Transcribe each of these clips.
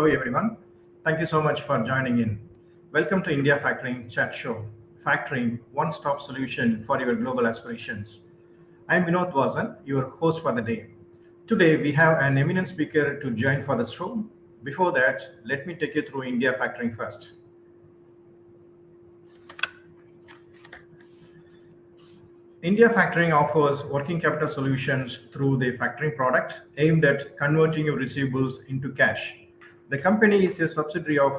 Hello, everyone. Thank you so much for joining in. Welcome to India Factoring Chat Show, Factoring one stop solution for your global aspirations. I'm Vinod Vasan, your host for the day. Today, we have an eminent speaker to join for the show. Before that, let me take you through India Factoring first. India Factoring offers working capital solutions through the factoring product aimed at converting your receivables into cash. The company is a subsidiary of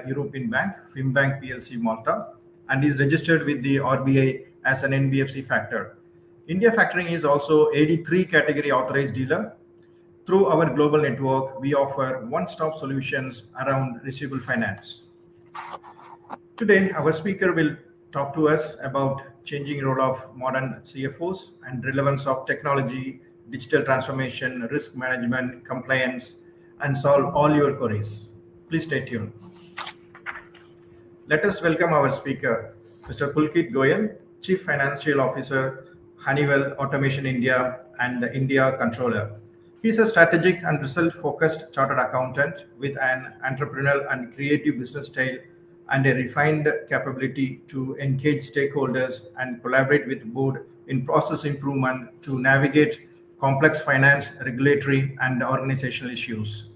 European bank, Finbank PLC Malta, and is registered with the RBI as an NBFC factor. India Factoring is also 83 category authorized dealer. Through our global network, we offer one-stop solutions around receivable finance. Today, our speaker will talk to us about changing role of modern CFOs and relevance of technology, digital transformation, risk management, compliance, and solve all your queries. Please stay tuned. Let us welcome our speaker, Mr. Pulkit Goyal, Chief Financial Officer, Honeywell Automation India and the India Controller. He's a strategic and result-focused chartered accountant with an entrepreneurial and creative business style and a refined capability to engage stakeholders and collaborate with board in process improvement to navigate complex finance, regulatory, and organizational issues.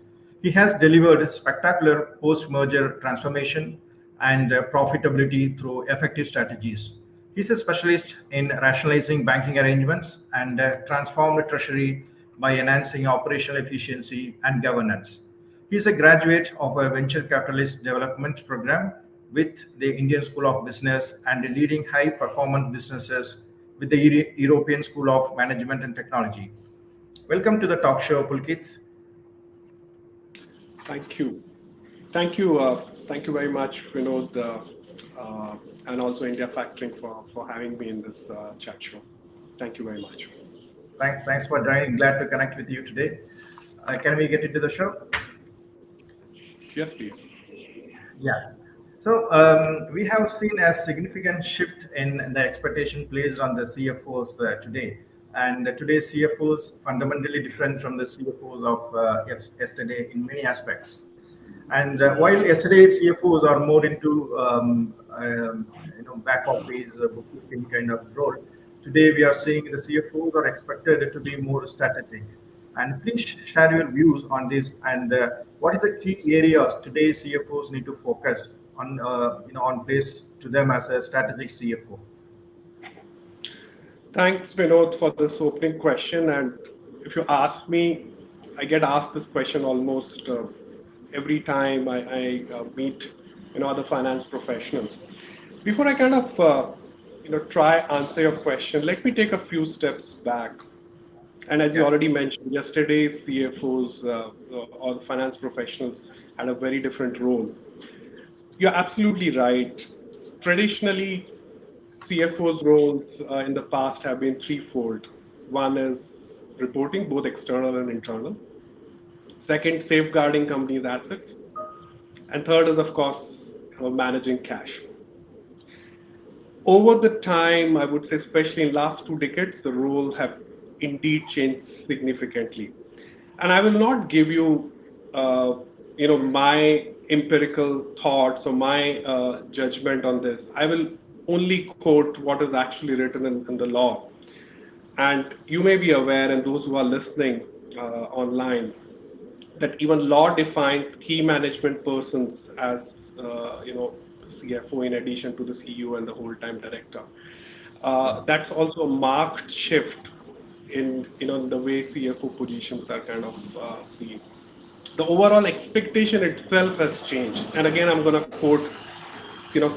He has delivered spectacular post-merger transformation and profitability through effective strategies. He's a specialist in rationalizing banking arrangements and transformed treasury by enhancing operational efficiency and governance. He's a graduate of a venture capitalist development program with the Indian School of Business and leading high performance businesses with the European School of Management and Technology. Welcome to the talk show, Pulkit. Thank you. Thank you very much, Vinod, and also India Factoring for having me in this chat show. Thank you very much. Thanks for joining. Glad to connect with you today. Can we get into the show? Yes, please. Yeah. So we have seen a significant shift in the expectation placed on the CFOs today. And today's CFOs fundamentally different from the CFOs of yesterday in many aspects. And while yesterday's CFOs are more into back office bookkeeping kind of role, today we are seeing the CFOs are expected to be more strategic. And please share your views on this and what is the key areas today CFOs need to focus on place to them as a strategic CFO. Thanks, Vinod, for this opening question. And if you ask me, I get asked this question almost every time I meet other finance professionals. Before I kind of try answer your question, let me take a few steps back. And as you already mentioned, yesterday's CFOs or finance professionals had a very different role. You're absolutely right. Traditionally, CFO's roles in the past have been threefold. One is reporting, both external and internal. Second, safeguarding companies' assets. And third is, of course, managing cash. Over the time, I would say, especially in last 2 decades, the role have indeed changed significantly. And I will not give you, my empirical thoughts or my judgment on this. I will only quote what is actually written in the law. And you may be aware, and those who are listening online, that even law defines key management persons as, CFO in addition to the CEO and the whole-time director. That's also a marked shift in the way CFO positions are kind of seen. The overall expectation itself has changed. And again, I'm going to quote,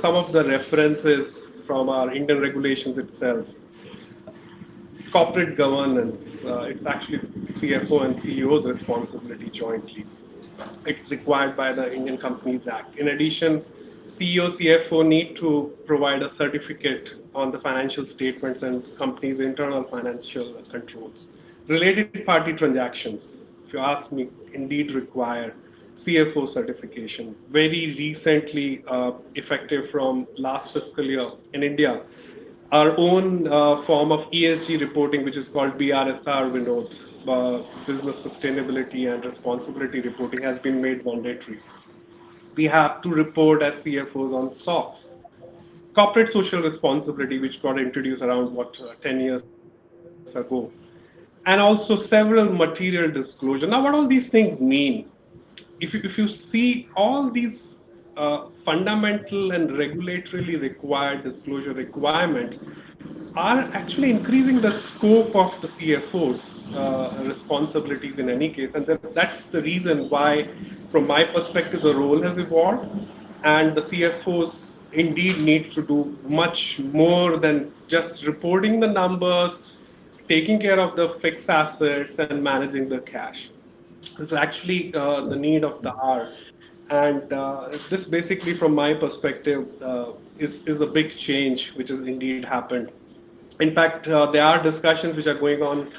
some of the references from our Indian regulations itself. Corporate governance, it's actually CFO and CEO's responsibility jointly. It's required by the Indian Companies Act. In addition, CEO, CFO need to provide a certificate on the financial statements and company's internal financial controls. Related party transactions, if you ask me, indeed require CFO certification. Very recently, effective from last fiscal year in India, our own form of ESG reporting, which is called BRSR, Vinod, Business Sustainability and Responsibility Reporting, has been made mandatory. We have to report as CFOs on SOX, corporate social responsibility, which got introduced around 10 years ago, and also several material disclosure. Now, what all these things mean? If you see all these fundamental and regulatorily required disclosure requirements are actually increasing the scope of the CFO's responsibilities in any case, and that's the reason why, from my perspective, the role has evolved, and the CFOs indeed need to do much more than just reporting the numbers, taking care of the fixed assets, and managing the cash. It's actually the need of the hour, and this basically, from my perspective, is a big change which has indeed happened. In fact, there are discussions which are going on,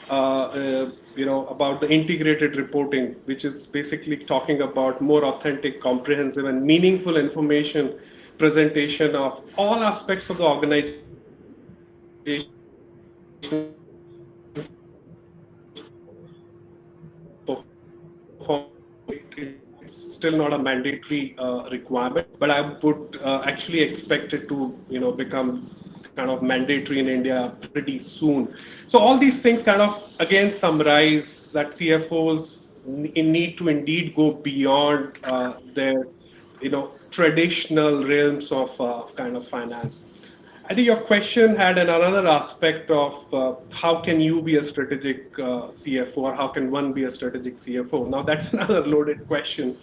about the integrated reporting, which is basically talking about more authentic, comprehensive, and meaningful information presentation of all aspects of the organization's performance, be it it's still not a mandatory requirement, but I would actually expect it to, become kind of mandatory in India pretty soon. So all these things kind of again summarize that CFOs need to indeed go beyond their, traditional realms of kind of finance. I think your question had another aspect of how can you be a strategic CFO, or how can one be a strategic CFO? Now that's another loaded question.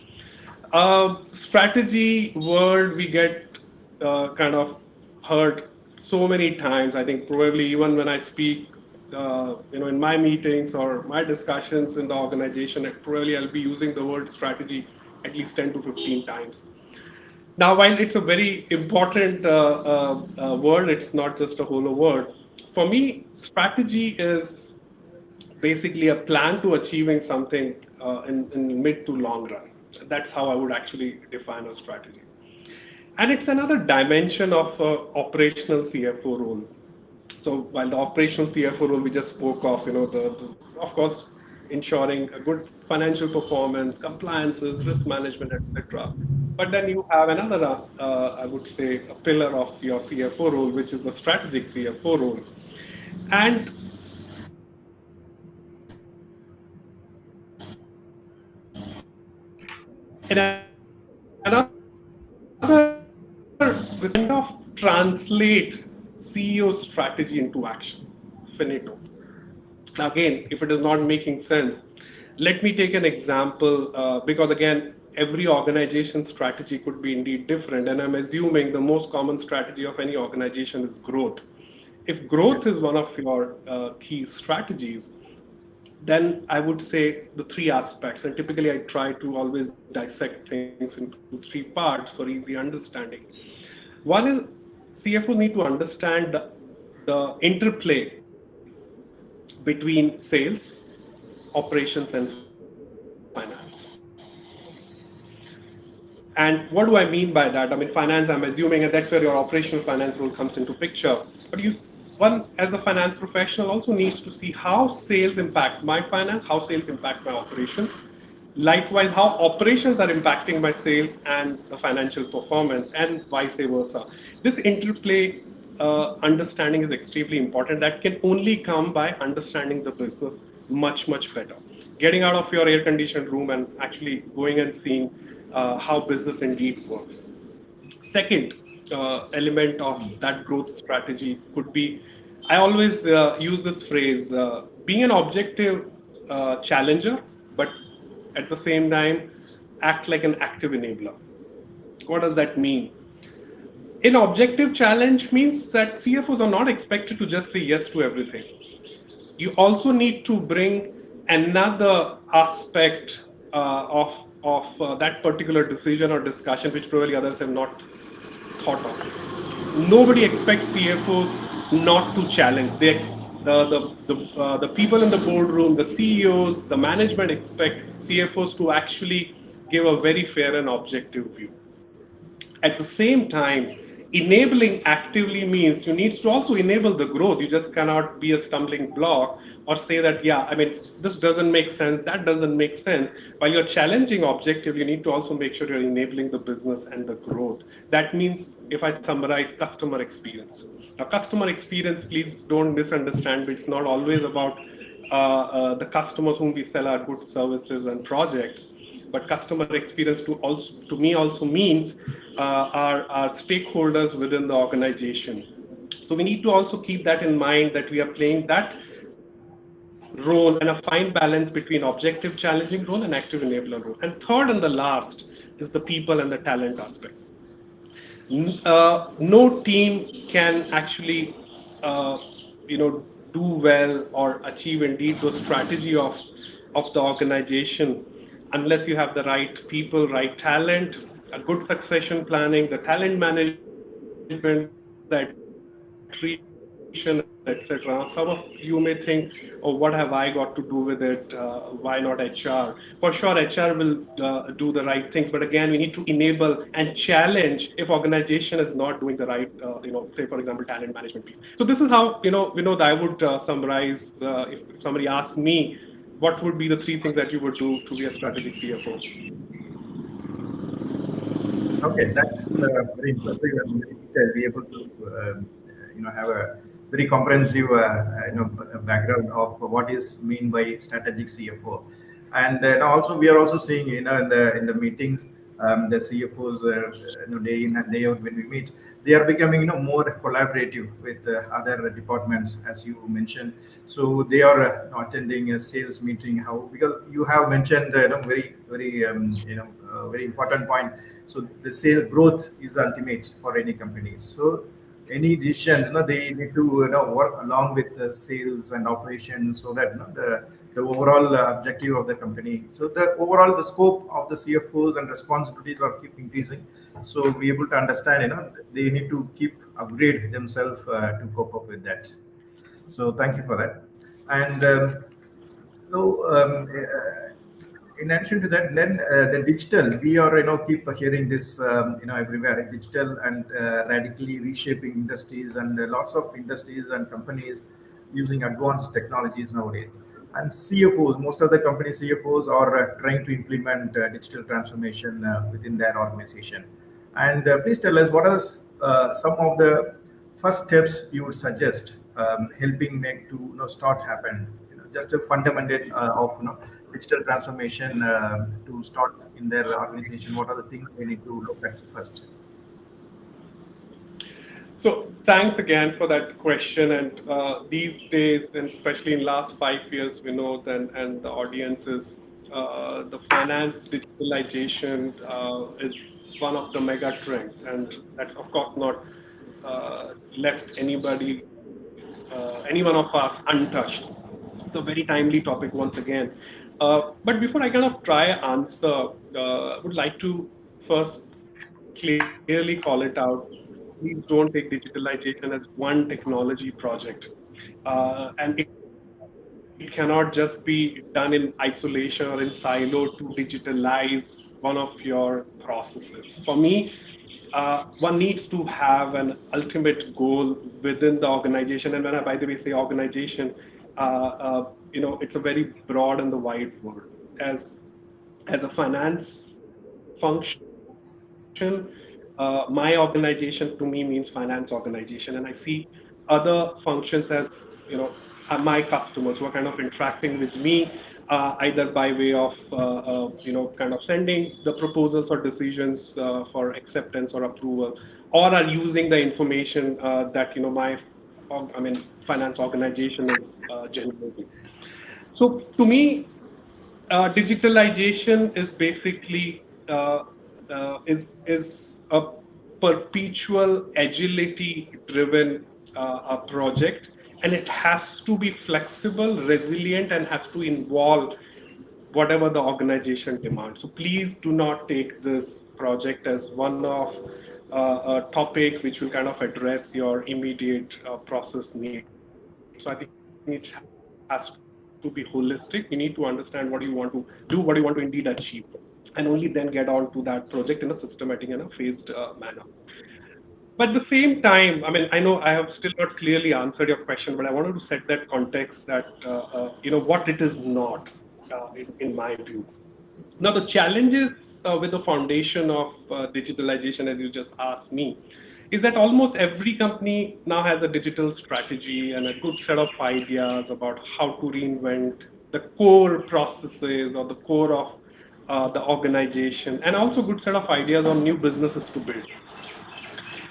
Strategy word we get kind of heard so many times. I think probably even when I speak, in my meetings or my discussions in the organization, probably I'll be using the word strategy at least 10 to 15 times. Now, while it's a very important word, it's not just a hollow word. For me, strategy is basically a plan to achieving something in mid to long run. That's how I would actually define a strategy. And it's another dimension of operational CFO role. So while the operational CFO role we just spoke of, of course, ensuring a good financial performance, compliances, risk management, etc. But then you have another, I would say, a pillar of your CFO role, which is the strategic CFO role. And in another this kind of translate CEO strategy into action. Finito. Now, again, if it is not making sense, let me take an example because, again, every organization strategy could be indeed different. And I'm assuming the most common strategy of any organization is growth. If growth is one of your key strategies, then I would say the three aspects. And typically, I try to always dissect things into three parts for easy understanding. One is CFO need to understand the interplay between sales, operations, and finance. And what do I mean by that? I mean, finance, I'm assuming, and that's where your operational finance role comes into picture. But one, as a finance professional, also needs to see how sales impact my finance, how sales impact my operations. Likewise, how operations are impacting my sales and the financial performance, and vice versa. This interplay understanding is extremely important. That can only come by understanding the business much, much better. Getting out of your air conditioned room and actually going and seeing how business indeed works. Second element of that growth strategy could be, I always use this phrase, being an objective challenger, but at the same time, act like an active enabler. What does that mean? An objective challenge means that CFOs are not expected to just say yes to everything. You also need to bring another aspect of that particular decision or discussion, which probably others have not thought of. Nobody expects CFOs not to challenge. The people in the boardroom, the CEOs, the management expect CFOs to actually give a very fair and objective view. At the same time, enabling actively means you need to also enable the growth. You just cannot be a stumbling block or say that, yeah, I mean, this doesn't make sense, that doesn't make sense. While you're challenging objective, you need to also make sure you're enabling the business and the growth. That means, if I summarize, customer experience. Now, customer experience, please don't misunderstand, it's not always about the customers whom we sell our goods, services, and projects. But customer experience to me also means our stakeholders within the organization. So we need to also keep that in mind, that we are playing that role and a fine balance between objective challenging role and active enabler role. And third and the last is the people and the talent aspect. No team can actually uh, do well or achieve indeed the strategy of the organization unless you have the right people, right talent, a good succession planning, the talent management, the attrition, etc. Some of you may think, oh, what have I got to do with it, why not HR? For sure, HR will do the right things, but again, we need to enable and challenge if organization is not doing the right, say for example, talent management piece. So this is how, Vinod, I would summarize. If somebody asks me, what would be the three things that you would do to be a strategic CFO? Okay, that's very impressive and very detailed. Be able to have a very comprehensive background of what is mean by strategic CFO, and also we are also seeing in the meetings, the CFOs day in and day out when we meet, they are becoming more collaborative with other departments, as you mentioned. So they are attending a sales meeting. How, because you have mentioned very important point. So the sales growth is ultimate for any company. So any decisions, they need to work along with the sales and operations, so that the overall objective of the company. So the overall the scope of the CFOs and responsibilities are keep increasing. So we able to understand, they need to keep upgrade themselves to cope up with that. So thank you for that. And in addition to that, then the digital, we are keep hearing this everywhere. Digital and radically reshaping industries, and lots of industries and companies using advanced technologies nowadays. And CFOs, most of the company CFOs are trying to implement digital transformation within their organization. And please tell us, what are some of the first steps you would suggest, helping make to start happen, just a fundamental of digital transformation to start in their organization. What are the things they need to look at first? So thanks again for that question. And these days, and especially in last 5 years, we know then, and the audience is, the finance digitalization is one of the mega trends, and that's of course not left any one of us untouched. It's a very timely topic once again. But before I kind of try answer, would like to first clearly call it out. Please don't take digitalization as one technology project. And it cannot just be done in isolation or in silo to digitalize one of your processes. For me, one needs to have an ultimate goal within the organization. And when I, by the way, say organization, it's a very broad and the wide word. As a finance function, my organization to me means finance organization, and I see other functions as, are my customers who are kind of interacting with me, either by way of kind of sending the proposals or decisions for acceptance or approval, or are using the information that finance organization is generating. So to me, digitalization is basically is a perpetual agility driven a project, and it has to be flexible, resilient, and has to involve whatever the organization demands. So please do not take this project as one of a topic which will kind of address your immediate process needs. So I think it has to be holistic. You need to understand what you want to do, what you want to indeed achieve, and only then get on to that project in a systematic and a phased manner. But at the same time, I mean, I know I have still not clearly answered your question, but I wanted to set that context that, what it is not, in my view. Now, the challenges with the foundation of digitalization, as you just asked me, is that almost every company now has a digital strategy and a good set of ideas about how to reinvent the core processes or the core of the organization, and also good set of ideas on new businesses to build.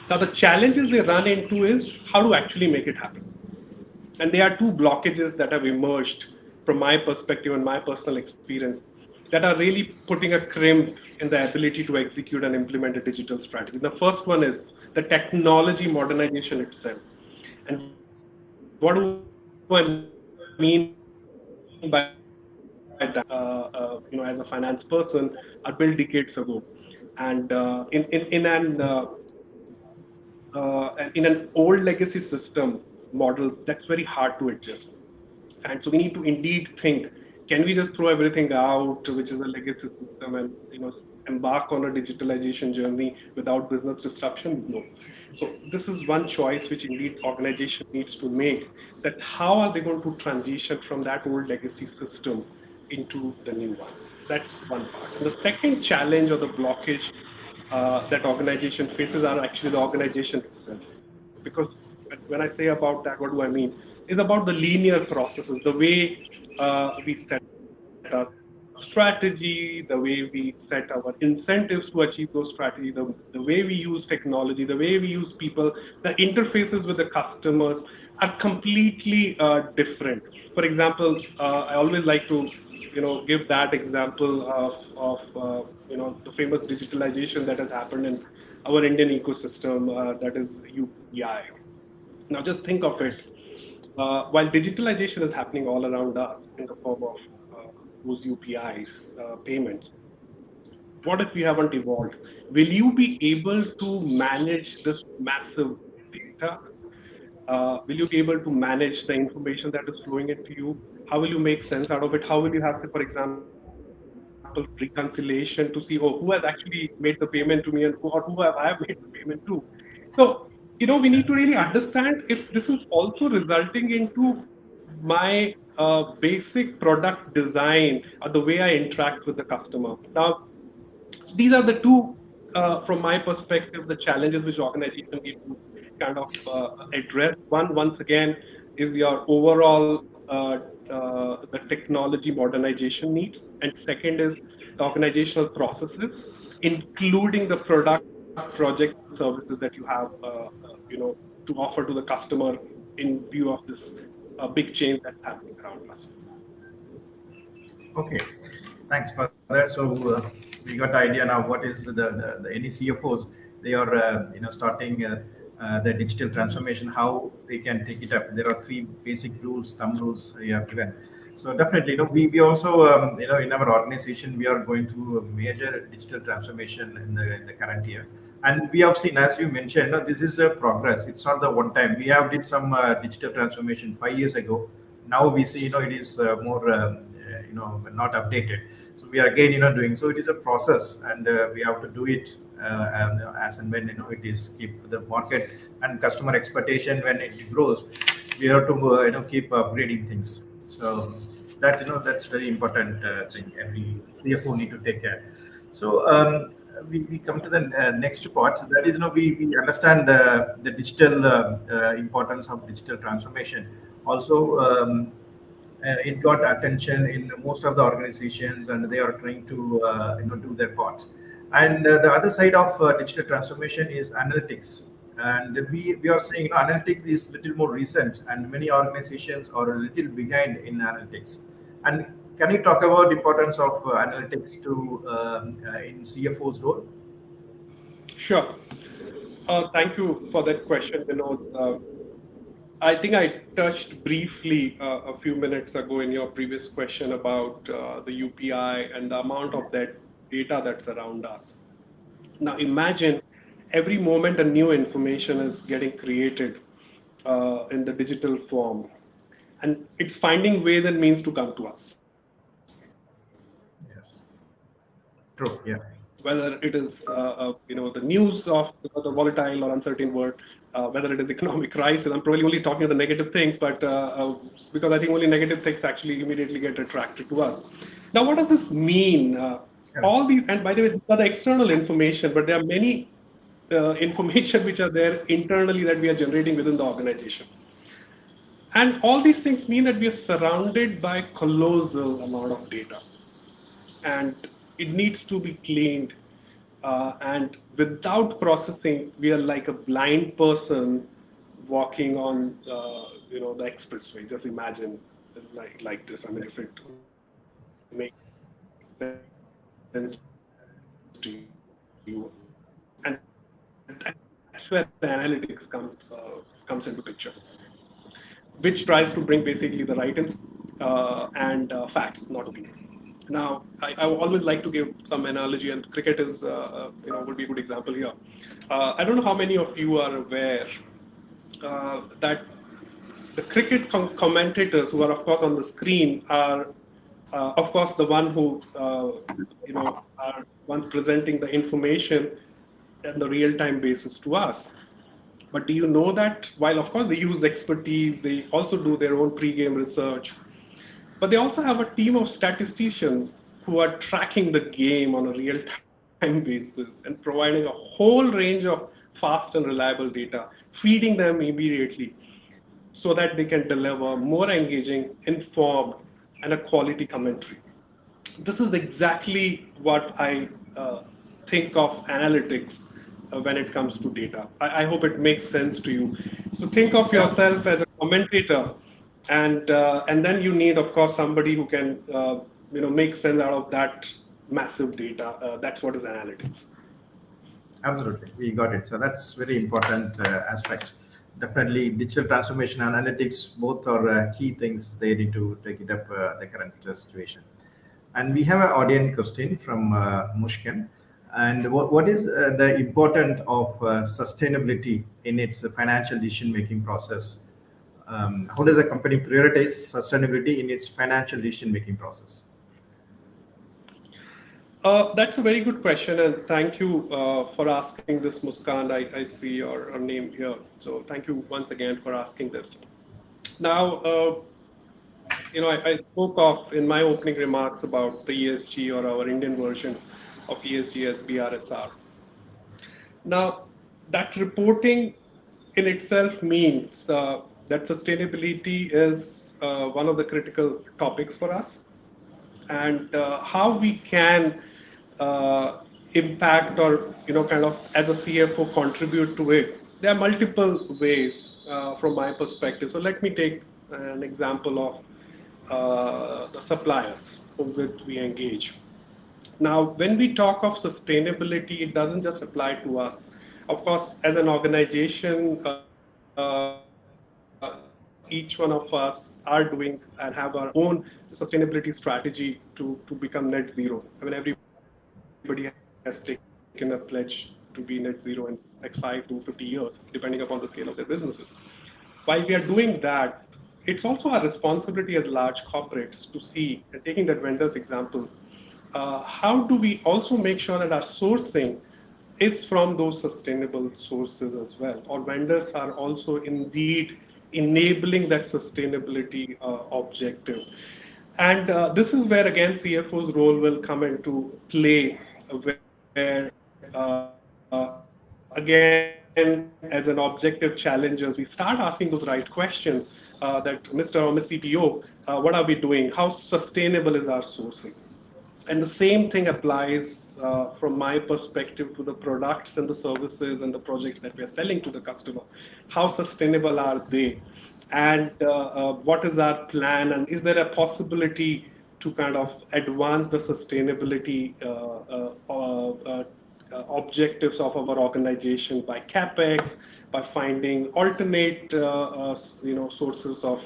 Now, the challenges they run into is how to actually make it happen. And there are two blockages that have emerged from my perspective and my personal experience that are really putting a crimp in the ability to execute and implement a digital strategy. The first one is the technology modernization itself. And what do I mean by that? As a finance person, are built decades ago, and in an old legacy system models, that's very hard to adjust. And so we need to indeed think, can we just throw everything out, which is a legacy system, and embark on a digitalization journey without business disruption? No. So this is one choice which indeed organization needs to make, that how are they going to transition from that old legacy system into the new one. That's one part. And the second challenge or the blockage that organization faces are actually the organization itself. Because when I say about that, what do I mean? Is about the linear processes, the way we set our strategy, the way we set our incentives to achieve those strategies, the way we use technology, the way we use people, the interfaces with the customers are completely different. For example, I always like to give that example of the famous digitalization that has happened in our Indian ecosystem, that is UPI. Now just think of it. While digitalization is happening all around us in the form of those UPIs payments, what if we haven't evolved? Will you be able to manage this massive data? Will you be able to manage the information that is flowing into you? How will you make sense out of it? How will you have to, for example, reconciliation to see, oh, who has actually made the payment to me, or who have I made the payment to? So, we need to really understand if this is also resulting into my basic product design or the way I interact with the customer. Now, these are the two, from my perspective, the challenges which organization need to kind of address. One, once again, is your overall the technology modernization needs, and second is the organizational processes, including the product, project, and services that you have, to offer to the customer in view of this big change that's happening around us. Okay, thanks for that. So we got idea now what is the any CFOs, they are starting the digital transformation, how they can take it up. There are three basic rules, thumb rules you have given. So definitely, we also in our organization we are going through a major digital transformation in the current year, and we have seen, as you mentioned, this is a progress. It's not the one time. We have did some digital transformation 5 years ago. Now we see it is more not updated. So we are again doing. So it is a process, and we have to do it as and when it is keep the market and customer expectation when it grows. We have to keep upgrading things. So that's very important thing every CFO need to take care. So we come to the next part. So that is, we understand the digital importance of digital transformation. Also, it got attention in most of the organizations, and they are trying to do their parts. And the other side of digital transformation is analytics. And we are saying analytics is little more recent, and many organizations are a little behind in analytics. And can you talk about importance of analytics to in CFO's role? Sure. Thank you for that question, Vinod. I think I touched briefly a few minutes ago in your previous question about the UPI and the amount of that data that's around us. Now, imagine every moment a new information is getting created in the digital form, and it's finding ways and means to come to us. Yes, true. Yeah. whether it is the news of the volatile or uncertain world, whether it is economic crisis. I'm probably only talking of the negative things, but because I think only negative things actually immediately get attracted to us. Now, what does this mean? Correct. All these, and by the way, these are the external information, but there are many information which are there internally that we are generating within the organization. And all these things mean that we are surrounded by colossal amount of data, and it needs to be cleaned. And without processing, we are like a blind person walking on, the expressway. Just imagine like this. I mean, if it makes sense to you. And that's where the analytics comes into picture, which tries to bring basically the right information and facts, not opinion. Now, I always like to give some analogy, and cricket is, would be a good example here. I don't know how many of you are aware that the cricket commentators who are, of course, on the screen are, of course, the one who, are ones presenting the information on the real-time basis to us. But do you know that while, of course, they use expertise, they also do their own pre-game research, but they also have a team of statisticians who are tracking the game on a real-time basis and providing a whole range of fast and reliable data, feeding them immediately so that they can deliver more engaging, informed, and a quality commentary. This is exactly what I think of analytics when it comes to data. I hope it makes sense to you. So think of Yeah, yourself as a commentator, and then you need, of course, somebody who can make sense out of that massive data. That's what is analytics. absolutely. We got it. So that's very important aspect. Definitely, digital transformation analytics both are key things they need to take it up the current situation. And we have an audience question from Mushkin. And what is the importance of sustainability in its financial decision making process? How does a company prioritize sustainability in its financial decision making process? That's a very good question, and thank you for asking this, Muskan. I see your name here, so thank you once again for asking this. Now, I spoke of in my opening remarks about the ESG, or our Indian version of ESG, as BRSR. Now, that reporting in itself means that sustainability is one of the critical topics for us, and how we can impact, or kind of as a CFO contribute to it. There are multiple ways from my perspective. So let me take an example of the suppliers with we engage. Now, when we talk of sustainability, it doesn't just apply to us. Of course, as an organization, each one of us are doing and have our own sustainability strategy to become net zero. I mean, everybody has taken a pledge to be net zero in next 5 to 50 years, depending upon the scale of their businesses. While we are doing that, it's also our responsibility as large corporates to see, and taking that vendor's example, how do we also make sure that our sourcing is from those sustainable sources as well, or vendors are also indeed enabling that sustainability objective. And this is where, again, CFO's role will come into play, where again, as an objective challengers, we start asking those right questions that Mr. or Miss CPO, what are we doing? How sustainable is our sourcing? And the same thing applies, from my perspective, to the products and the services and the projects that we are selling to the customer. How sustainable are they? And what is our plan? And is there a possibility to kind of advance the sustainability objectives of our organization by capex, by finding alternate sources of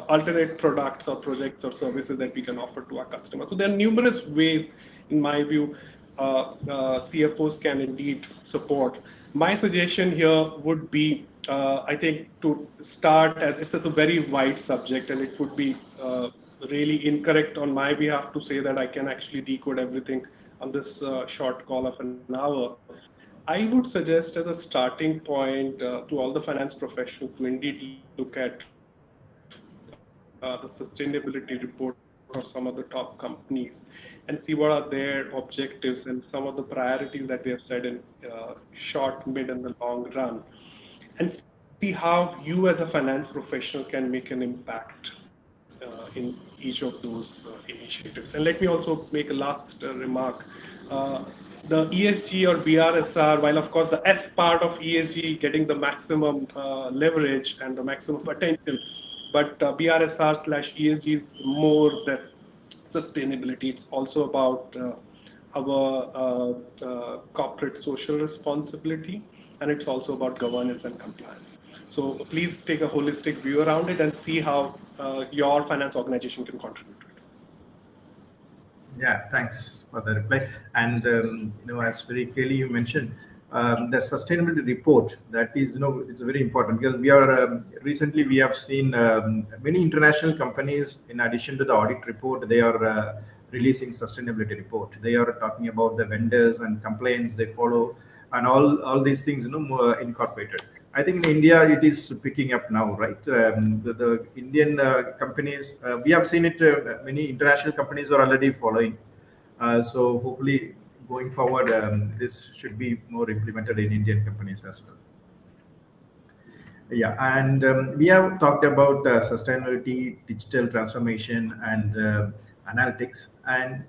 alternate products or projects or services that we can offer to our customers. So there are numerous ways, in my view, CFOs can indeed support. My suggestion here would be, I think, to start, as it's a very wide subject, and it would be really incorrect on my behalf to say that I can actually decode everything on this short call of an hour. I would suggest as a starting point to all the finance professionals to indeed look at the sustainability report of some of the top companies and see what are their objectives and some of the priorities that they have set in short, mid, and the long run, and see how you as a finance professional can make an impact in each of those initiatives. And let me also make a last remark. The ESG or BRSR, while of course the S part of ESG getting the maximum leverage and the maximum attention, but BRSR slash ESG is more than sustainability. It's also about our corporate social responsibility, and it's also about governance and compliance. So please take a holistic view around it and see how your finance organization can contribute to it. Yeah, thanks for the reply. And as very clearly you mentioned, the sustainability report, that is, it's very important, because we are recently we have seen many international companies, in addition to the audit report, they are releasing sustainability report. They are talking about the vendors and complaints they follow, and all these things, more incorporated. I think in India it is picking up now, right? The Indian companies, we have seen it. Many international companies are already following. So hopefully, going forward, this should be more implemented in Indian companies as well. Yeah, and we have talked about sustainability, digital transformation, and analytics. And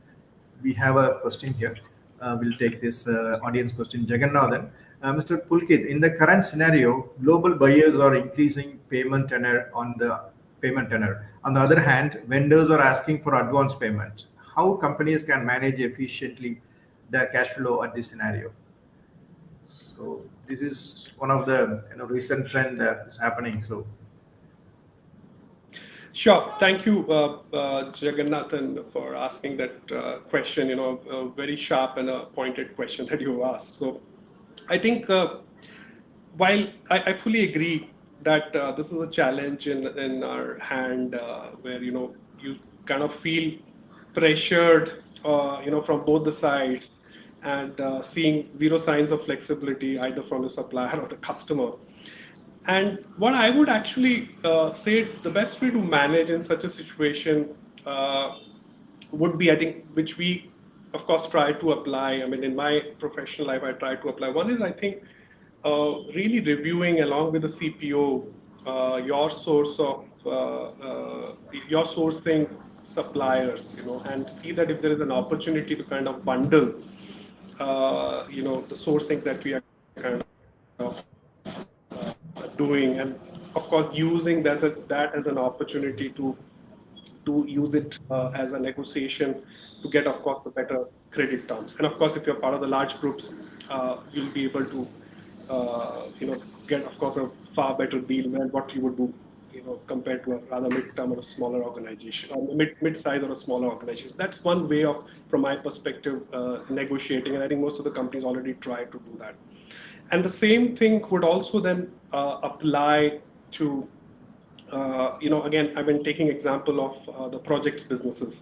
we have a question here. We'll take this audience question, Jagannathan. Mr. Pulkit, in the current scenario, global buyers are increasing payment tenor. On the other hand, vendors are asking for advance payments. How companies can manage efficiently their cash flow at this scenario? So this is one of the recent trend that is happening. So Sure. Thank you, Jagannathan, for asking that question. A very sharp and a pointed question that you asked. So, I think while I fully agree that this is a challenge in our hand, where you kind of feel pressured, from both the sides, and seeing zero signs of flexibility either from the supplier or the customer. And what I would actually say the best way to manage in such a situation would be, I think, which we, of course, try to apply. I mean, in my professional life, I try to apply. One is, I think, really reviewing along with the CPO your source of your sourcing suppliers, and see that if there is an opportunity to kind of bundle, the sourcing that we are kind of doing, and of course using that as an opportunity to use it as a negotiation to get, of course, the better credit terms. And of course, if you're part of the large groups, you'll be able to, get, of course, a far better deal than what you would do, compared to a rather mid-term or a smaller organization, or mid-size or a smaller organization. That's one way of, from my perspective, negotiating. And I think most of the companies already try to do that. And the same thing would also then apply to, again, I've been taking example of the projects businesses.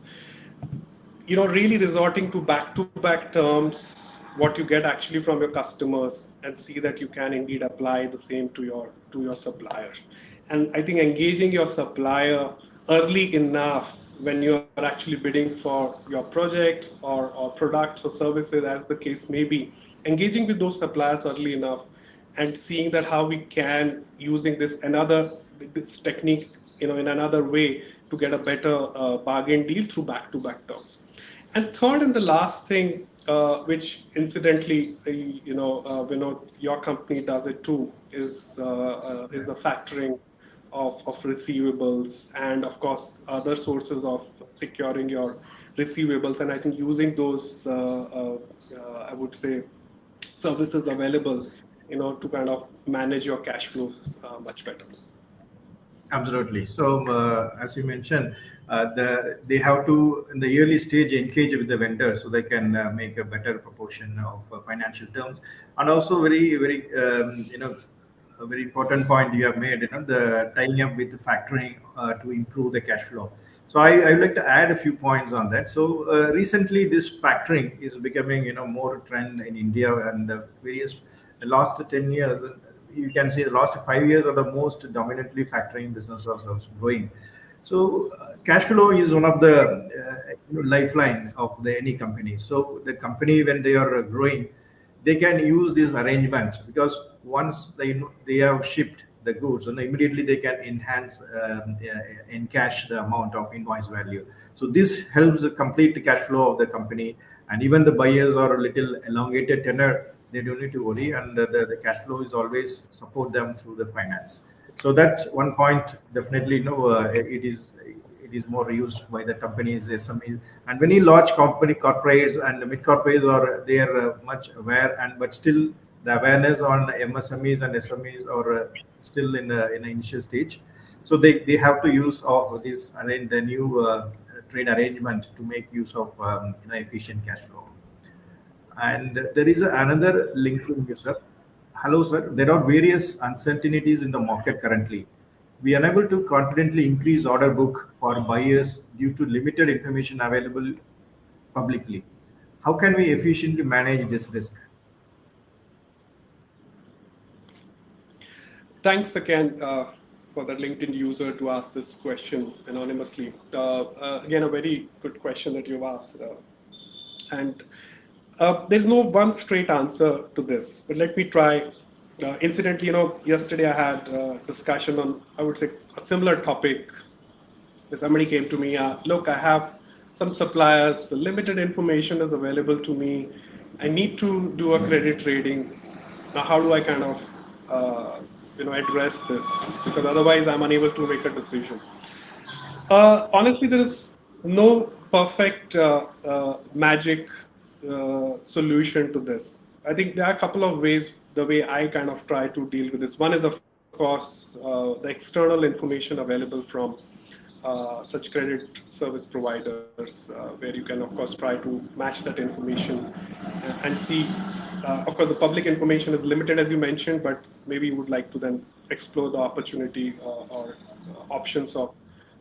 Really resorting to back-to-back terms, what you get actually from your customers, and see that you can indeed apply the same to your supplier. And I think engaging your supplier early enough when you are actually bidding for your projects or products or services, as the case may be, engaging with those suppliers early enough and seeing that how we can, using this technique, in another way, to get a better bargain deal through back-to-back terms. And third and the last thing, which incidentally, Vinod, your company does it too, is the factoring of receivables, and of course other sources of securing your receivables. And I think using those, I would say, services available, to kind of manage your cash flows much better. absolutely. So as you mentioned, they have to in the early stage engage with the vendor so they can make a better proportion of financial terms. And also very a very important point you have made, the tying up with the factoring to improve the cash flow. So I would like to add a few points on that. So recently, this factoring is becoming more trend in India, and various the last 10 years. You can say the last 5 years are the most dominantly factoring businesses are growing. So cash flow is one of the lifeline of the any company. So the company when they are growing, they can use these arrangements because once they have shipped the goods and immediately they can enhance encash the amount of invoice value. So this helps complete the cash flow of the company, and even the buyers are a little elongated tenor, they don't need to worry, and the cash flow is always support them through the finance. So that's one point. Definitely, it is more used by the companies, SMEs, and many large company corporates and mid corporates are they are much aware, and but still the awareness on MSMEs and SMEs are still in the initial stage. So they have to use of this arrange the new trade arrangement to make use of efficient cash flow. And there is another link to you, sir. Hello, sir. There are various uncertainties in the market currently. We are unable to confidently increase order book for buyers due to limited information available publicly. How can we efficiently manage this risk? Thanks again for the LinkedIn user to ask this question anonymously. Again, a very good question that you've asked. And there's no one straight answer to this, but let me try. Incidentally, yesterday I had a discussion on, I would say, a similar topic. Somebody came to me, look, I have some suppliers, the limited information is available to me. I need to do a credit rating. Now, how do I kind of, address this? Because otherwise, I'm unable to make a decision. Honestly, there is no perfect magic solution to this. I think there are a couple of ways the way I kind of try to deal with this. One is, of course, the external information available from such credit service providers, where you can, of course, try to match that information and see. Of course, the public information is limited, as you mentioned, but maybe you would like to then explore the opportunity or options of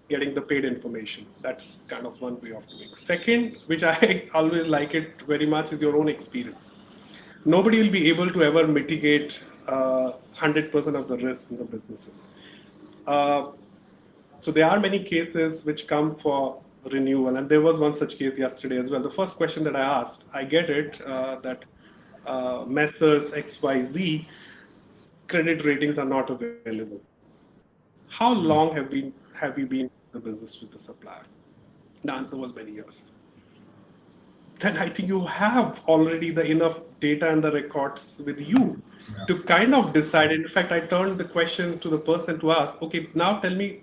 getting the paid information. That's kind of one way of doing. Second, which I always like it very much, is your own experience. Nobody will be able to ever mitigate 100% of the risk in the businesses. Uh, so there are many cases which come for renewal, and there was one such case yesterday as well. The first question that I asked, I get it that Messrs XYZ credit ratings are not available. How long have you been in the business with the supplier? The answer was many years. Then I think you have already the enough data and the records with you Yeah. to kind of decide. In fact, I turned the question to the person to ask, okay, now tell me,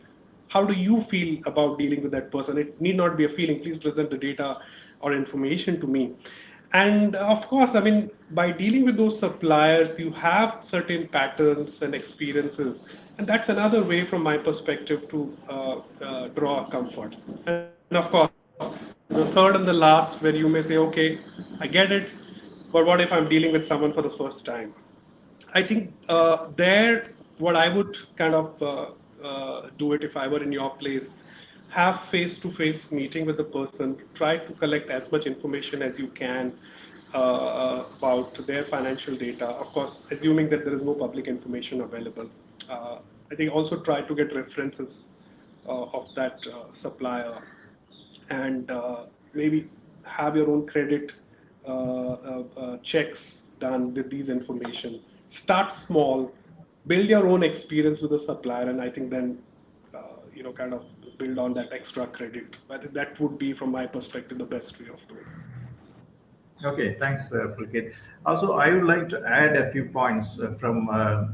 how do you feel about dealing with that person? It need not be a feeling. Please present the data or information to me. And of course, I mean, by dealing with those suppliers, you have certain patterns and experiences. And that's another way, from my perspective, to draw comfort. And of course, the third and the last, where you may say, okay, I get it, but what if I'm dealing with someone for the first time? I think there, what I would kind of do it if I were in your place, have face-to-face meeting with the person, try to collect as much information as you can about their financial data. Of course, assuming that there is no public information available. I think also try to get references of that supplier, and maybe have your own credit checks done with these information. Start small, build your own experience with the supplier, and I think then kind of build on that extra credit. I think that would be, from my perspective, the best way of doing. Okay, thanks, Pulkit. Also, I would like to add a few points from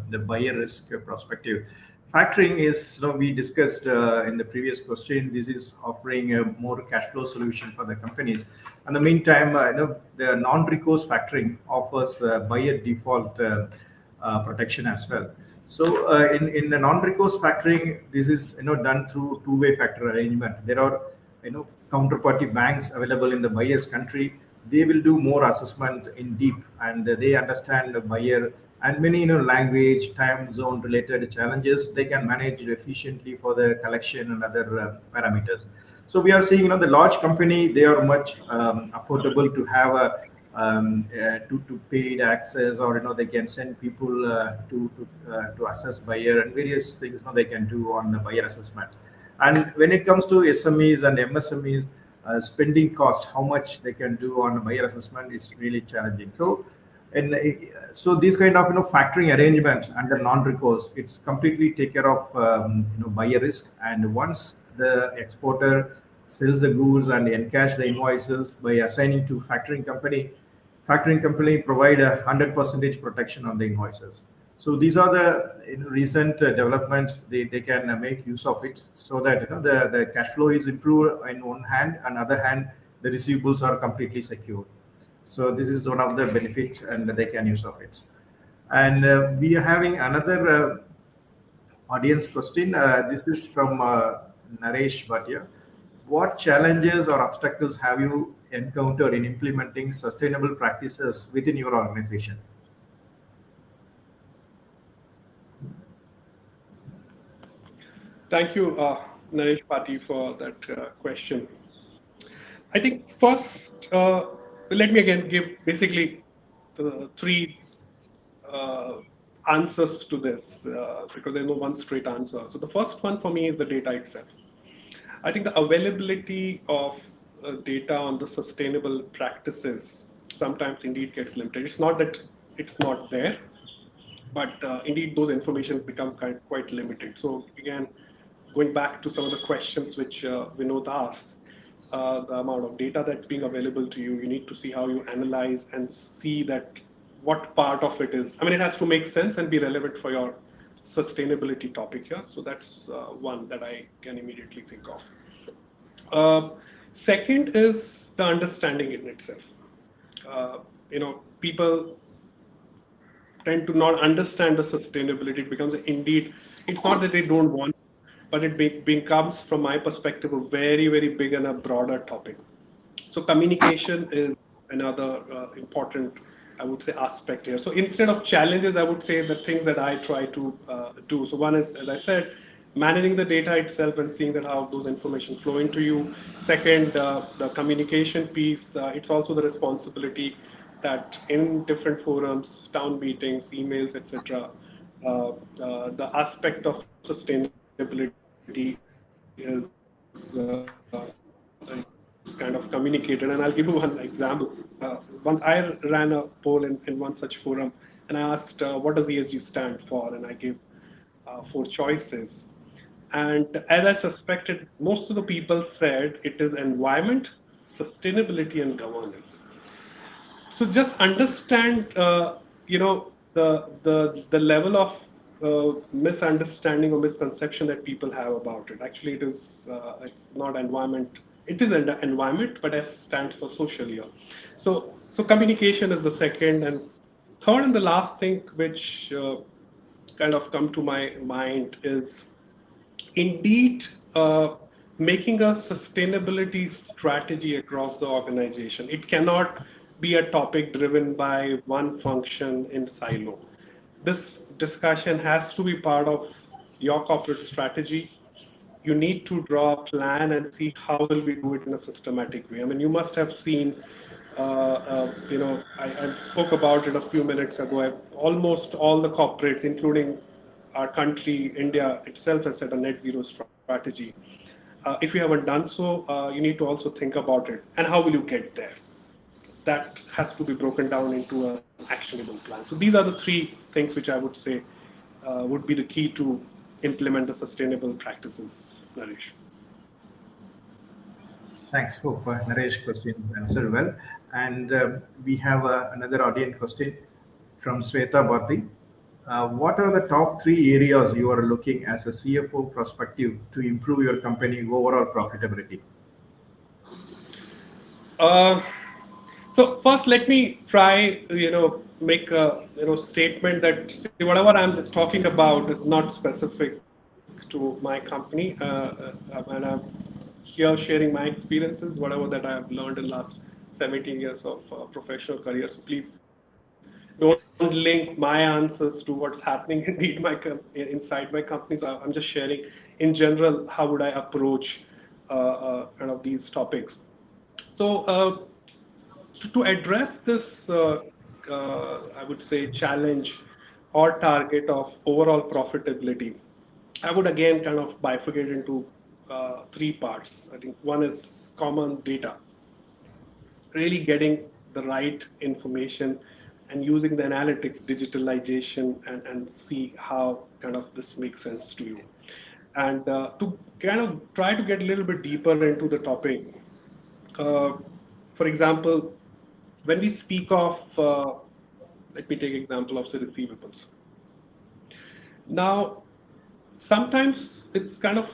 the buyer risk perspective. Factoring is, we discussed in the previous question, this is offering a more cash flow solution for the companies. In the meantime, the non-recourse factoring offers buyer default protection as well. So in the non-recourse factoring, this is done through two-way factor arrangement. There are counterparty banks available in the buyer's country. They will do more assessment in deep, and they understand the buyer and many language, time zone related challenges they can manage efficiently for the collection and other parameters. So we are seeing the large company, they are much affordable to have a to paid access, or they can send people to assess buyer and various things they can do on the buyer assessment. And when it comes to SMEs and MSMEs, spending cost, how much they can do on a buyer assessment is really challenging. So, and so these kind of factoring arrangements under non-recourse, it's completely take care of buyer risk. And once the exporter sells the goods and encash the invoices by assigning to factoring company provide 100% protection on the invoices. So these are the recent developments. They can make use of it so that the cash flow is improved in one hand, and other hand the receivables are completely secure. So this is one of the benefits, and they can use of it. And we are having another audience question. This is from Naresh Bhatia. What challenges or obstacles have you encountered in implementing sustainable practices within your organization? Thank you, Naresh Pati, for that question. I think first, let me again give basically three uh, answers to this because there's no one straight answer. So the first one for me is the data itself. I think the availability of data on the sustainable practices sometimes indeed gets limited. It's not that it's not there, but indeed those information become quite limited. So again, going back to some of the questions which Vinod asked, the amount of data that's being available to you, you need to see how you analyze and see that what part of it is. I mean, it has to make sense and be relevant for your sustainability topic here. So that's one that I can immediately think of. Second is the understanding in itself. People tend to not understand the sustainability. It becomes indeed, it's not that they don't want, but it becomes, from my perspective, a very, very big and a broader topic. So communication is another important, I would say, aspect here. So instead of challenges, I would say the things that I try to do. So one is, as I said, managing the data itself and seeing that how those information flow into you. Second, the communication piece. It's also the responsibility that in different forums, town meetings, emails, etc., the aspect of sustainability is kind of communicated. And I'll give you one example. Once I ran a poll in one such forum, and I asked, what does ESG stand for? And I gave four choices. And as I suspected, most of the people said it is environment, sustainability, and governance. So just understand, the level of misunderstanding or misconception that people have about it. Actually, it's not environment. It is an environment, but S stands for social here. So communication is the second, and third and the last thing which kind of come to my mind is indeed making a sustainability strategy across the organization. It cannot be a topic driven by one function in silo. This discussion has to be part of your corporate strategy. You need to draw a plan and see how will we do it in a systematic way. I mean, you must have seen, I spoke about it a few minutes ago. Almost all the corporates, including our country, India itself, has set a net zero strategy. If you haven't done so, you need to also think about it. And how will you get there? That has to be broken down into an actionable plan. So these are the three things which I would say would be the key to implement the sustainable practices, Naresh. Thanks. Hope Naresh question answered well. And we have another audience question from Sweta Bharti. What are the top three areas you are looking as a CFO perspective to improve your company overall profitability? Uh, so first, let me try, make a statement that see, whatever I'm talking about is not specific to my company, and I'm here sharing my experiences, whatever that I have learned in the last 17 years of professional career. So please don't link my answers to what's happening inside my company. So I'm just sharing in general how would I approach kind of these topics. So to address this, I would say challenge or target of overall profitability, I would again kind of bifurcate into three parts. I think one is common data, really getting the right information and using the analytics, digitalization, and see how kind of this makes sense to you. And to kind of try to get a little bit deeper into the topic, uh, for example, when we speak of, let me take example of say receivables. Now, sometimes it's kind of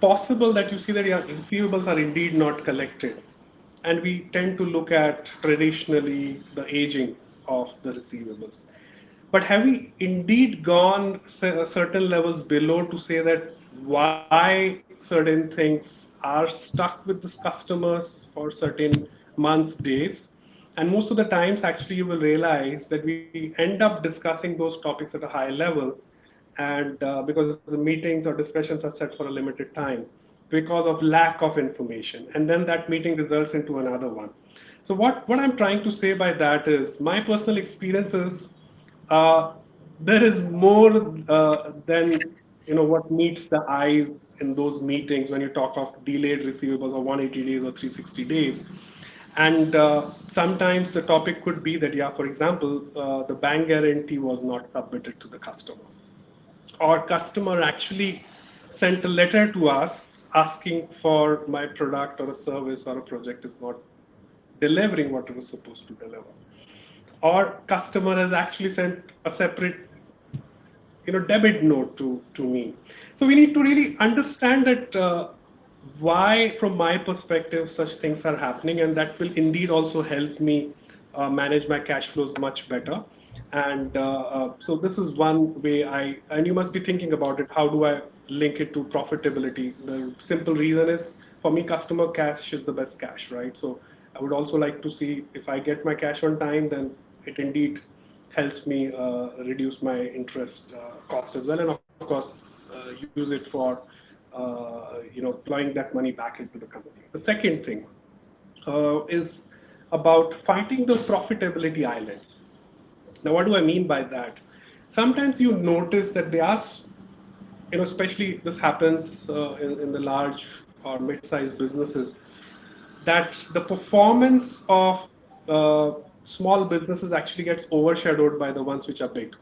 possible that you see that your receivables are indeed not collected, and we tend to look at traditionally the aging of the receivables. But have we indeed gone certain levels below to say that why certain things are stuck with these customers for certain months, days? And most of the times, actually, you will realize that we end up discussing those topics at a high level, and because the meetings or discussions are set for a limited time, because of lack of information, and then that meeting results into another one. So what I'm trying to say by that is my personal experiences, uh, there is more than what meets the eyes in those meetings when you talk of delayed receivables of 180 days or 360 days. And sometimes the topic could be that, yeah, for example, the bank guarantee was not submitted to the customer, or customer actually sent a letter to us asking for my product or a service or a project is not delivering what it was supposed to deliver, or customer has actually sent a separate debit note to me. So we need to really understand that why from my perspective such things are happening, and that will indeed also help me manage my cash flows much better. And so this is one way and you must be thinking about it, how do I link it to profitability? The simple reason is, for me, customer cash is the best cash, right? So I would also like to see if I get my cash on time, then it indeed helps me reduce my interest cost as well, and of course use it for plowing that money back into the company. The second thing is about finding the profitability island. Now, what do I mean by that? Sometimes you notice that there are, especially this happens in the large or mid-sized businesses, that the performance of uh, small businesses actually gets overshadowed by the ones which are big.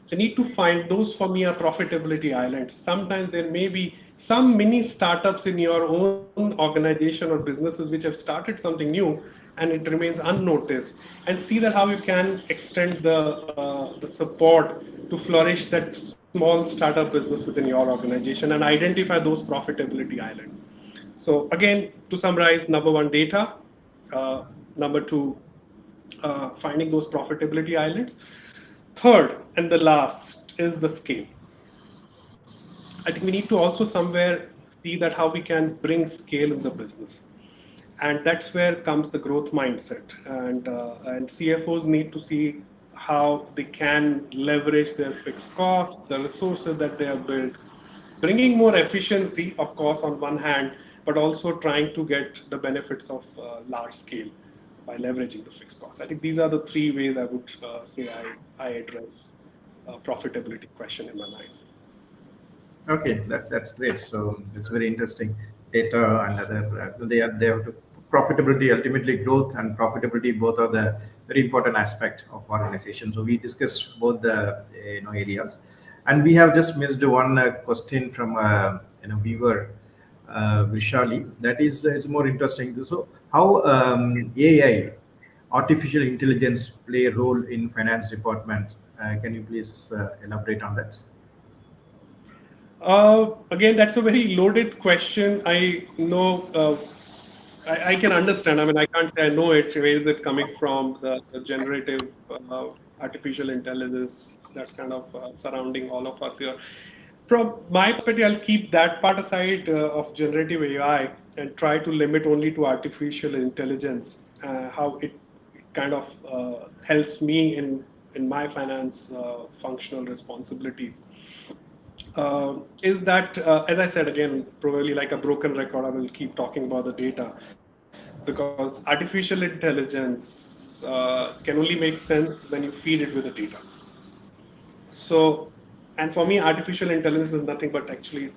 So need to find those, for me, are profitability islands. Sometimes there may be some mini startups in your own organization or businesses which have started something new and it remains unnoticed, and see that how you can extend the support to flourish that small startup business within your organization and identify those profitability islands. So again, to summarize, number one, data. Number two, finding those profitability islands. Third, and the last, is the scale. I think we need to also somewhere see that how we can bring scale in the business, and that's where comes the growth mindset. And CFOs need to see how they can leverage their fixed costs, the resources that they have built, bringing more efficiency, of course, on one hand, but also trying to get the benefits of large scale by leveraging the fixed costs. I think these are the three ways I would say I address profitability question in my mind. Okay, that's great. So it's very interesting. Data and other they have to profitability, ultimately growth and profitability, both are the very important aspect of organization. So we discussed both the areas, and we have just missed one question from viewer, Vishali. That is more interesting. So how AI, artificial intelligence, play a role in finance department? Can you please elaborate on that? Again, that's a very loaded question. I know, I can understand. I mean, I can't say I know it. Where is it coming from? The generative artificial intelligence that's kind of surrounding all of us here. From my perspective, I'll keep that part aside of generative AI and try to limit only to artificial intelligence, how it kind of helps me in my finance functional responsibilities is that, as I said again, probably like a broken record, I will keep talking about the data because artificial intelligence can only make sense when you feed it with the data. So, and for me, artificial intelligence is nothing but actually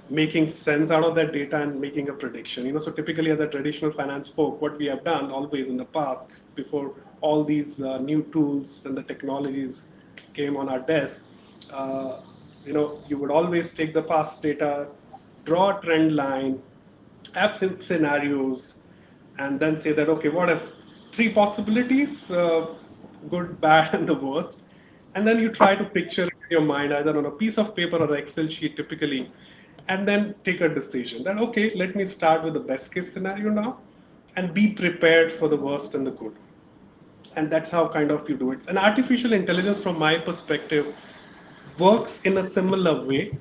making sense out of that data and making a prediction. So typically, as a traditional finance folk, what we have done always in the past, before all these new tools and the technologies came on our desk, uh, you would always take the past data, draw a trend line, have scenarios, and then say that, okay, what if three possibilities, good, bad, and the worst, and then you try to picture it in your mind either on a piece of paper or an Excel sheet typically, and then take a decision that, okay, let me start with the best case scenario now and be prepared for the worst and the good. And that's how kind of you do it. And artificial intelligence, from my perspective, works in a similar way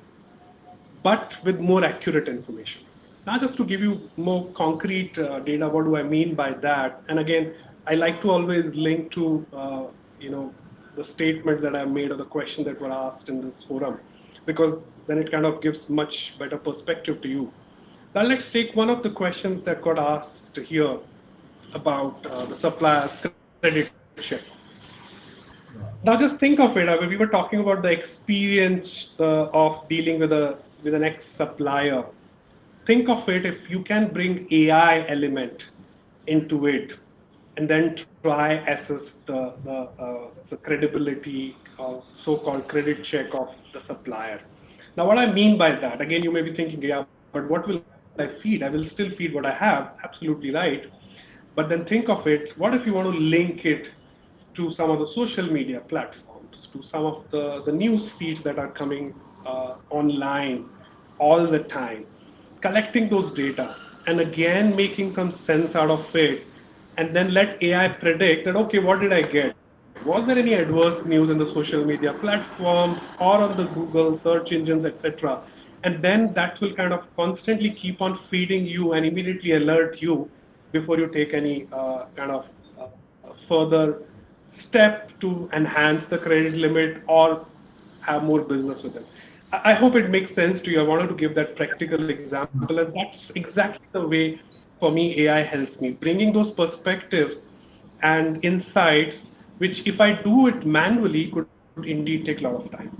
but with more accurate information. Now, just to give you more concrete data, what do I mean by that? And again, I like to always link to the statements that I made or the questions that were asked in this forum, because then it kind of gives much better perspective to you. Now, let's take one of the questions that got asked here about the supplier's credit check. Now, just think of it. I mean, we were talking about the experience of dealing with an ex-supplier. Think of it if you can bring AI element into it, and then try assess the credibility of so-called credit check of the supplier. Now, what I mean by that, again, you may be thinking, yeah, but what will I feed? I will still feed what I have. Absolutely right. But then think of it. What if you want to link it to some of the social media platforms, to some of the news feeds that are coming online all the time, collecting those data and again making some sense out of it, and then let AI predict that, okay, what did I get? Was there any adverse news in the social media platforms or on the Google search engines, etc.? And then that will kind of constantly keep on feeding you and immediately alert you before you take any kind of further step to enhance the credit limit or have more business with them. I hope it makes sense to you. I wanted to give that practical example, and that's exactly the way for me AI helps me, bringing those perspectives and insights, which if I do it manually could indeed take a lot of time.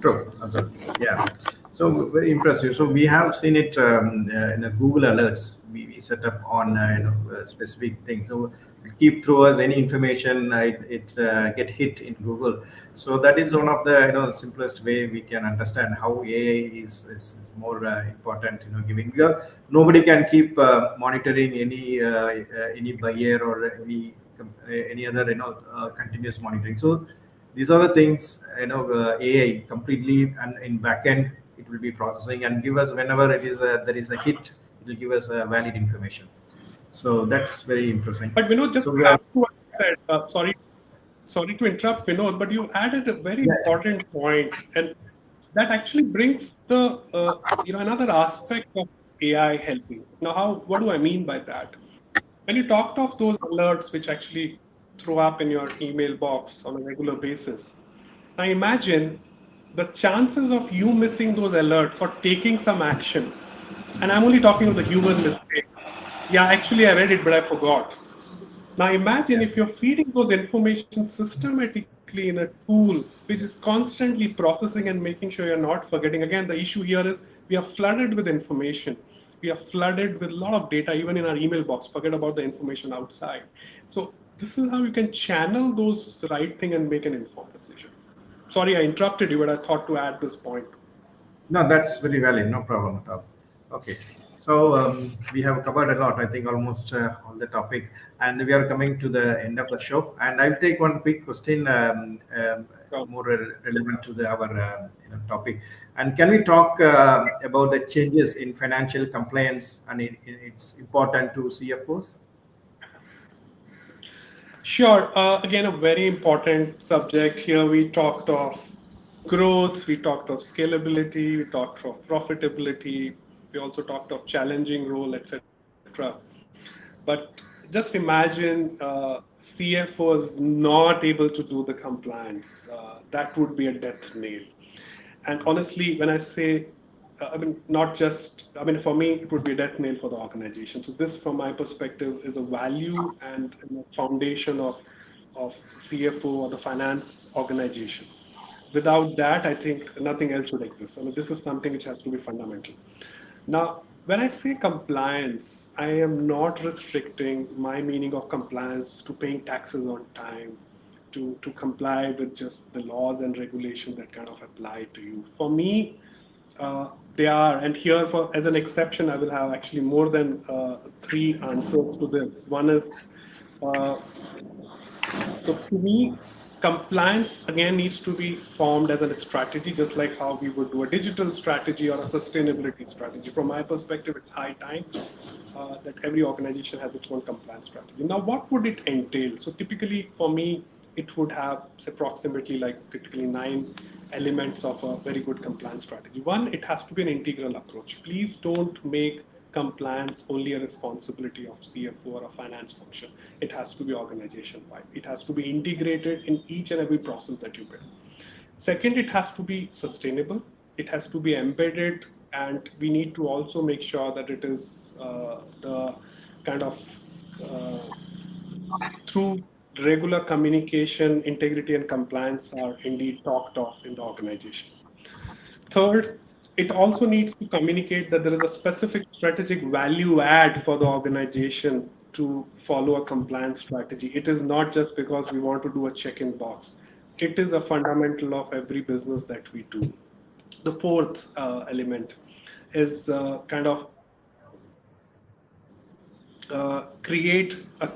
True, absolutely. Yeah. So very impressive. So we have seen it in the Google alerts. We set up on specific things. So we keep through us any information. It get hit in Google. So that is one of the simplest way we can understand how AI is more important. Giving because nobody can keep monitoring any buyer or any other continuous monitoring. So these are the things AI completely, and in backend it will be processing and give us whenever there is a hit, it will give us valid information. So that's very interesting. But just So to we add are, to what you said, sorry to interrupt, Vinod, but you added a very yeah, important point, and that actually brings the another aspect of AI helping. Now, what do I mean by that? When you talked of those alerts which actually throw up in your email box on a regular basis, now imagine the chances of you missing those alerts or taking some action. And I'm only talking of the human mistake. Yeah, actually, I read it, but I forgot. Now imagine if yes. you're feeding those information systematically in a tool which is constantly processing and making sure you're not forgetting. Again, the issue here is we are flooded with information. We are flooded with a lot of data, even in our email box. Forget about the information outside. So this is how you can channel those right thing and make an informed decision. Sorry, I interrupted you, but I thought to add this point. No, that's very valid. No problem at all. Okay. So we have covered a lot. I think almost all the topics, and we are coming to the end of the show. And I'll take one quick question, So, more relevant to our topic. And can we talk about the changes in financial compliance, and it's important to CFOs? sure. Again, a very important subject here. We talked of growth, we talked of scalability, we talked of profitability, we also talked of challenging role, etc. But just imagine CFO is not able to do the compliance. That would be a death nail. And honestly, when I say, I mean, not just, I mean, for me, it would be a death nail for the organization. So this, from my perspective, is a value and foundation of CFO or the finance organization. Without that, I think nothing else should exist. I mean, this is something which has to be fundamental. Now, when I say compliance, I am not restricting my meaning of compliance to paying taxes on time, to comply with just the laws and regulation that kind of apply to you. For me, they are, and here for as an exception, I will have actually more than three answers to this. One is uh, so to me, compliance again needs to be formed as a strategy, just like how we would do a digital strategy or a sustainability strategy. From my perspective, it's high time that every organization has its own compliance strategy. Now, what would it entail? So typically for me, it would have approximately like typically 9 elements of a very good compliance strategy. One, it has to be an integral approach. Please don't make compliance only a responsibility of CFO or a finance function. It has to be organization wide. It has to be integrated in each and every process that you build. Second, it has to be sustainable. It has to be embedded, and we need to also make sure that it is the kind of uh, through regular communication, integrity, and compliance are indeed talked of in the organization. Third, it also needs to communicate that there is a specific strategic value add for the organization to follow a compliance strategy. It is not just because we want to do a check-in box. It is a fundamental of every business that we do. The fourth element is kind of create a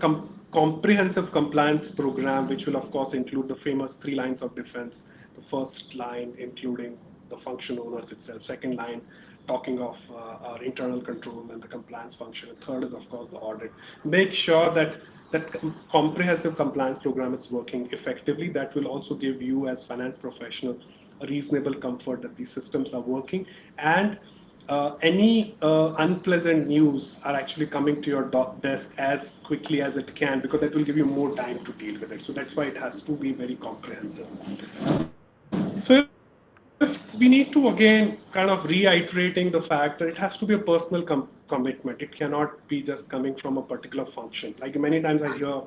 comprehensive compliance program, which will, of course, include the famous 3 lines of defense. The first line, including the function owners itself. Second line, talking of our internal control and the compliance function. And third is, of course, the audit. Make sure that that comprehensive compliance program is working effectively. That will also give you, as finance professional, a reasonable comfort that these systems are working, and any unpleasant news are actually coming to your desk as quickly as it can, because that will give you more time to deal with it. So that's why it has to be very comprehensive. Fifth, we need to again kind of reiterating the fact that it has to be a personal commitment. It cannot be just coming from a particular function. Like many times I hear,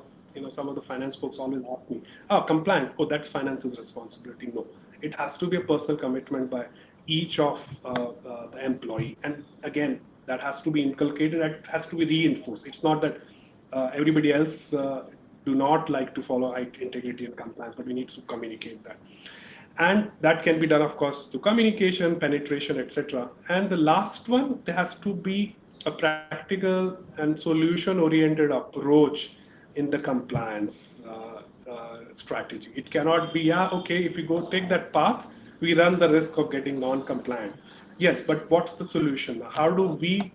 some of the finance folks always ask me, "Oh, compliance. Oh, that's finance's responsibility." No, it has to be a personal commitment by each of the employee, and again, that has to be inculcated. That has to be reinforced. It's not that everybody else do not like to follow integrity and compliance, but we need to communicate that. And that can be done, of course, through communication, penetration, etc. And the last one, there has to be a practical and solution oriented approach in the compliance strategy. It cannot be, yeah, okay, if we go take that path, we run the risk of getting non-compliant. Yes, but what's the solution? How do we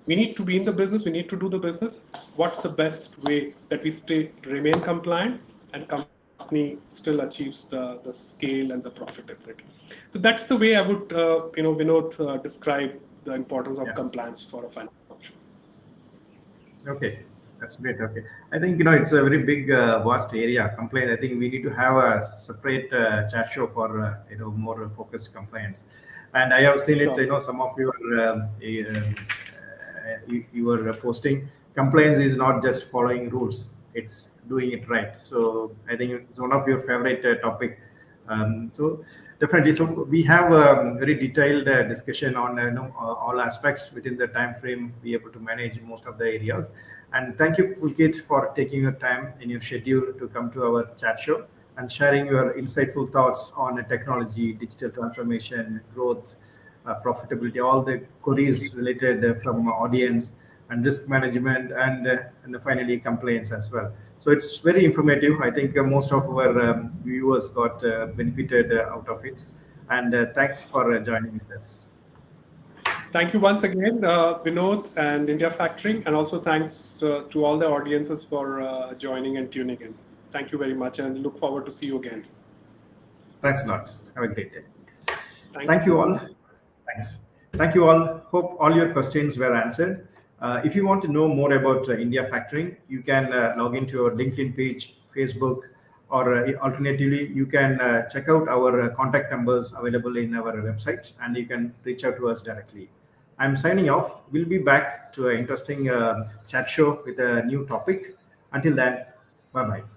need to be in the business, we need to do the business. What's the best way that we remain compliant and company still achieves the scale and the profitability? So that's the way I would, Vinod, describe the importance of compliance for a finance function. Okay, that's great. Okay, I think it's a very big, vast area. Complaint. I think we need to have a separate chat show for more focused compliance. And I have seen it. Sure. Some of your you were posting. Compliance is not just following rules; it's doing it right. So I think it's one of your favorite topic. So definitely, so we have a very detailed discussion on all aspects within the time frame. Be able to manage most of the areas. And thank you, Pulkit, for taking your time in your schedule to come to our chat show and sharing your insightful thoughts on technology, digital transformation, growth, profitability, all the queries related from audience and risk management and finally complaints as well. So it's very informative. I think most of our viewers got benefited out of it. And thanks for joining with us. Thank you once again, Vinod and India Factoring, and also thanks to all the audiences for joining and tuning in. Thank you very much, and look forward to see you again. Thanks a lot. Have a great day. Thank Thank you you. all. Thanks. Thank you all. Hope all your questions were answered. If you want to know more about India factoring, you can log into our LinkedIn page, Facebook, or alternatively, you can check out our contact numbers available in our website, and you can reach out to us directly. I'm signing off. We'll be back to an interesting chat show with a new topic. Until then, bye bye.